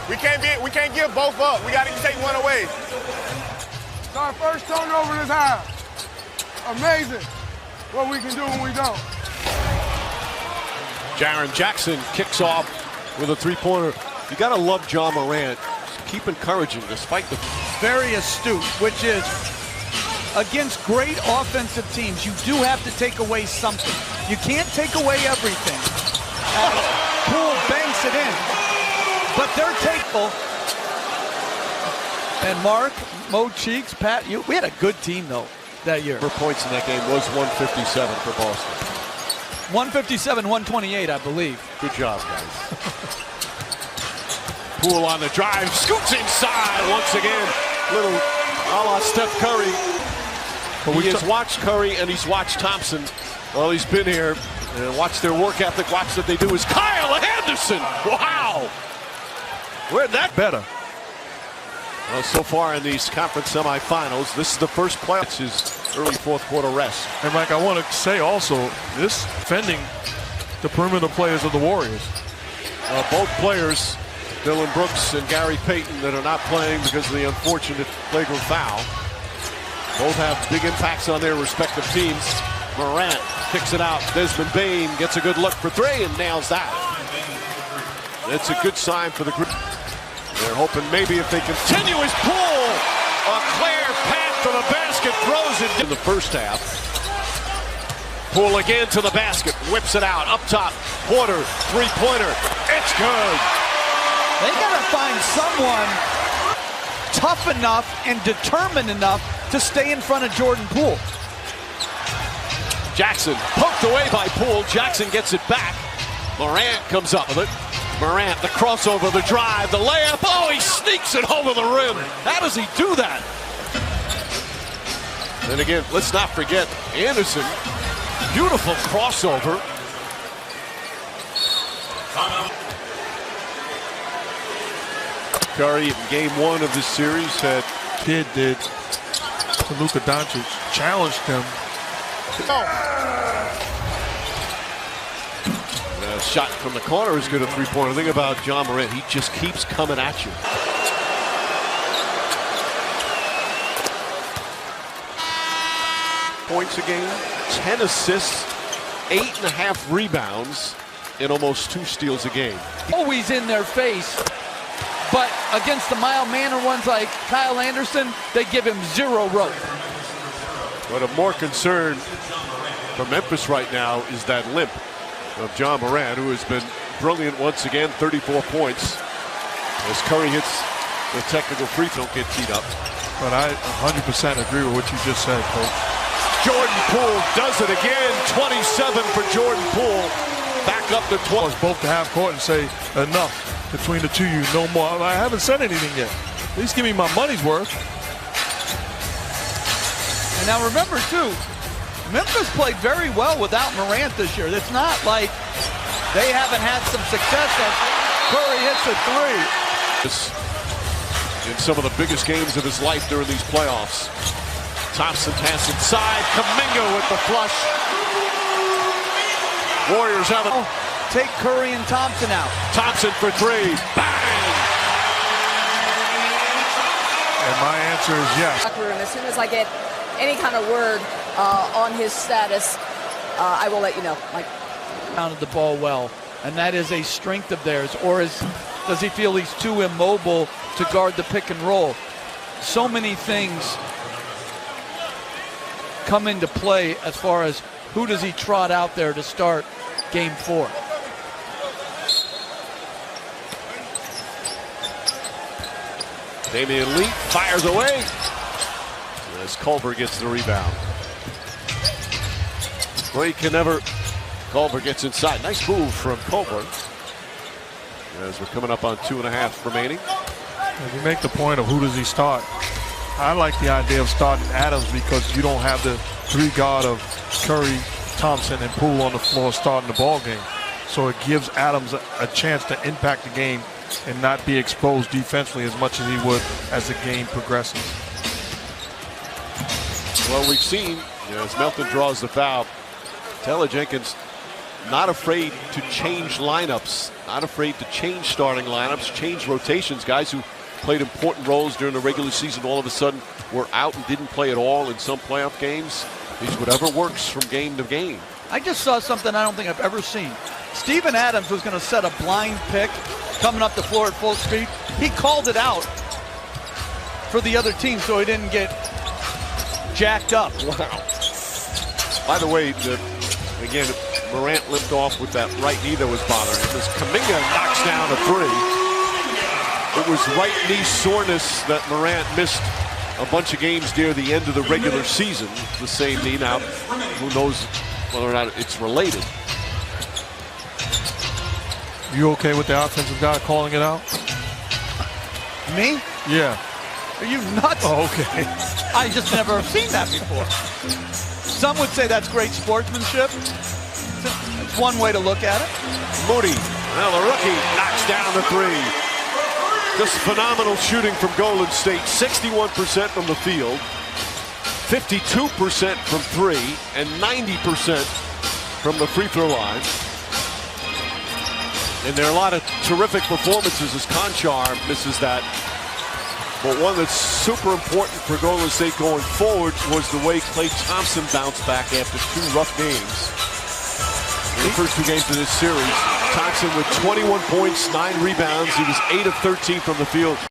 We can't give both up. We got to take one away. It's our first turnover this half. Amazing what we can do when we don't. Jaren Jackson kicks off with a three-pointer. You got to love John Morant. Keep encouraging despite the... Very astute, which is against great offensive teams, you do have to take away something. You can't take away everything. Poole banks it in, but they're takeful. And Mark, Mo Cheeks, Pat, we had a good team though that year. For points in that game was 157 for Boston. 157, 128, I believe. Good job, guys. Poole on the drive, scoots inside once again. Little a la Steph Curry. But he has watched Curry and he's watched Thompson. Well, he's been here and watched their work ethic. Watch what they do is Kyle Anderson. Wow. Where'd that better? Well, so far in these conference semifinals, this is the first play. It's his early fourth quarter rest. And Mike, I want to say also, this defending the perimeter players of the Warriors. Both players, Dylan Brooks and Gary Payton, that are not playing because of the unfortunate flagrant foul. Both have big impacts on their respective teams. Morant kicks it out. Desmond Bane gets a good look for three and nails that. It's a good sign for the group. They're hoping maybe if they continue his pull, a clear path to the basket, throws it in the first half. Pull again to the basket, whips it out, up top. Porter, three-pointer. It's good. They got to find someone tough enough and determined enough to stay in front of Jordan Poole. Jackson poked away by Poole. Jackson gets it back. Morant comes up with it. Morant, the crossover, the drive, the layup. Oh, he sneaks it over the rim. How does he do that? And again, let's not forget Anderson. Beautiful crossover. Curry in game one of this series had Kid did to Luka Doncic, challenged him. A shot from the corner is good, a three-pointer. The thing about John Morant, he just keeps coming at you. Points a game, 10 assists, 8.5 rebounds, and almost 2 steals a game. Always in their face, but against the mild-mannered ones like Kyle Anderson, they give him zero rope. But of more concern for Memphis right now is that limp of John Morant, who has been brilliant once again, 34 points. As Curry hits the technical free throw, get teed up. But I 100% agree with what you just said, Coach. Jordan Poole does it again. 27 for Jordan Poole. Back up to 12. Both to half court and say, enough between the two of you, no more. I haven't said anything yet. At least give me my money's worth. And now remember, too, Memphis played very well without Morant this year. It's not like they haven't had some success as Curry hits a three. In some of the biggest games of his life during these playoffs. Thompson pass inside. Kuminga with the flush. Warriors have it. Take Curry and Thompson out. Thompson for three. Bang! And my answer is yes. As soon as I get any kind of word on his status, I will let you know. Mike. Pounded the ball well, and that is a strength of theirs. Or does he feel he's too immobile to guard the pick and roll? So many things come into play as far as who does he trot out there to start game 4. Damian Lee fires away as Culver gets the rebound. Well, he can never. Culver gets inside. Nice move from Culver. As we're coming up on 2.5 remaining. If you make the point of who does he start, I like the idea of starting Adams because you don't have the 3-guard of Curry, Thompson, and Poole on the floor starting the ball game. So it gives Adams a chance to impact the game and not be exposed defensively as much as he would as the game progresses. Well, we've seen, as Melton draws the foul, Taylor Jenkins not afraid to change lineups, not afraid to change starting lineups, change rotations. Guys who played important roles during the regular season all of a sudden were out and didn't play at all in some playoff games. He's whatever works from game to game. I just saw something I don't think I've ever seen. Steven Adams was going to set a blind pick coming up the floor at full speed. He called it out for the other team so he didn't get jacked up. Wow. By the way, again, Morant limped off with that right knee that was bothering him. As Kuminga knocks down a three. It was right knee soreness that Morant missed a bunch of games near the end of the regular season. The same knee. Now, who knows whether or not it's related. You okay with the offensive guy calling it out? Me? Yeah. Are you nuts? Oh, okay. I just never have seen that before. Some would say that's great sportsmanship. That's one way to look at it. Moody, well, the rookie knocks down the three. Just phenomenal shooting from Golden State. 61% from the field, 52% from three, and 90% from the free throw line. And there are a lot of terrific performances as Conchar misses that. But one that's super important for Golden State going forward was the way Klay Thompson bounced back after 2 rough games. In the first 2 games of this series, Thompson with 21 points, 9 rebounds. He was 8 of 13 from the field.